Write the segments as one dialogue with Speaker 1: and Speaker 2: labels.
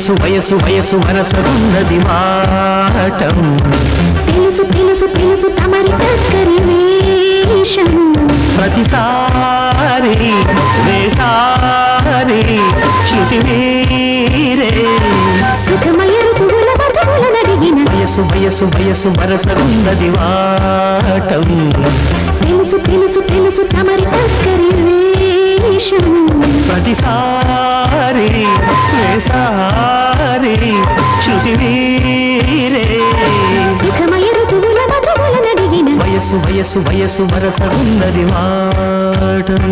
Speaker 1: వయసు వయసు వయసు వరసగున్నది వాటం
Speaker 2: తెలుసు తెలుసు తెలుసు తమరి దగ్గరి వేషం
Speaker 1: ప్రతిసారి వేసారి శృతి వీరే
Speaker 2: సుఖమయ ఋతువుల మధువుల నడిగిన
Speaker 1: వయసు వయసు వయసు వరసగున్నది వాటం
Speaker 2: తెలుసు తెలుసు తెలుసు తమరి దగ్గరి వేషం
Speaker 1: ప్రతిసారి వేసారి శృతి వీరే
Speaker 2: సుఖమయ ఋతువుల మధువుల నడిగిన
Speaker 1: వయసు వయసు వయసు వరసగున్నది వాటం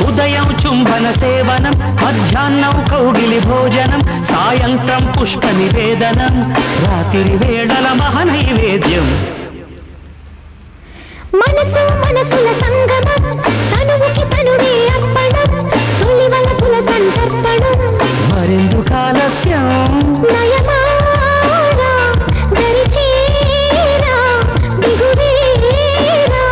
Speaker 1: ఉదయం చుంబన సేవనం మధ్యాహ్నం కౌగిలి భోజనం సాయంత్రం పుష్ప నివేదనం రాత్రి వేళల మహనైవేద్యం
Speaker 2: మనసు మనసుల సంగమం తనువుకి తనువే అర్పణం తొలివలపుల సంతర్పణం
Speaker 1: మరెందుకు ఆలస్యం
Speaker 2: నయమారా దరిచేరా దిగువేరా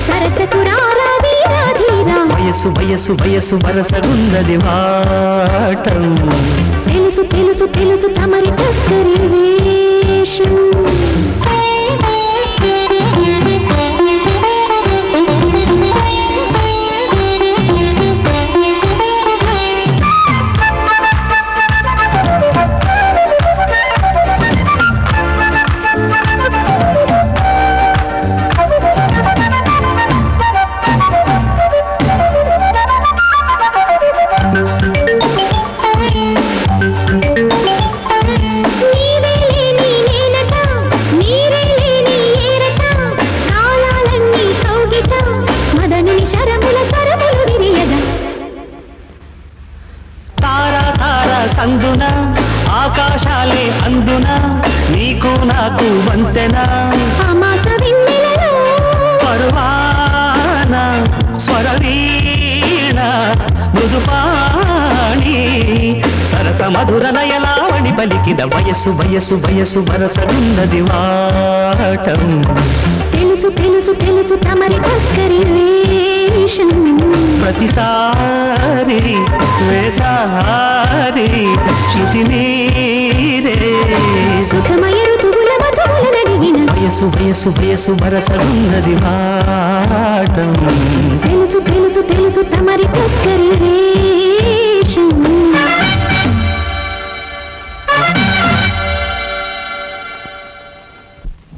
Speaker 2: సరసకురారా వీరాధీరా
Speaker 1: వయసు వయసు వయసు వరసగున్నది వాటం
Speaker 2: తెలుసు తెలుసు తెలుసు తమరి దగ్గరి వేషం
Speaker 1: అందున ఆకాశాలే అందున నీకు నాకు వంతెన పరువాన స్వరవీణ మృదుపాణి సరస మధుర నయలావణి పలికిన వయసు వయసు వయసు వరసగున్నది వాటం
Speaker 2: తెలుసు తెలుసు తెలుసు తమరి దగ్గరి వేషం
Speaker 1: ప్రతిసారి వేసారి శృతి మీరే
Speaker 2: సుఖమయ ఋతువుల మధువుల నడిగిన
Speaker 1: వయసు వయసు వయసు వరసగున్నది వాటం
Speaker 2: తెలుసు తెలుసు తెలుసు తమరి దగ్గరి వేషం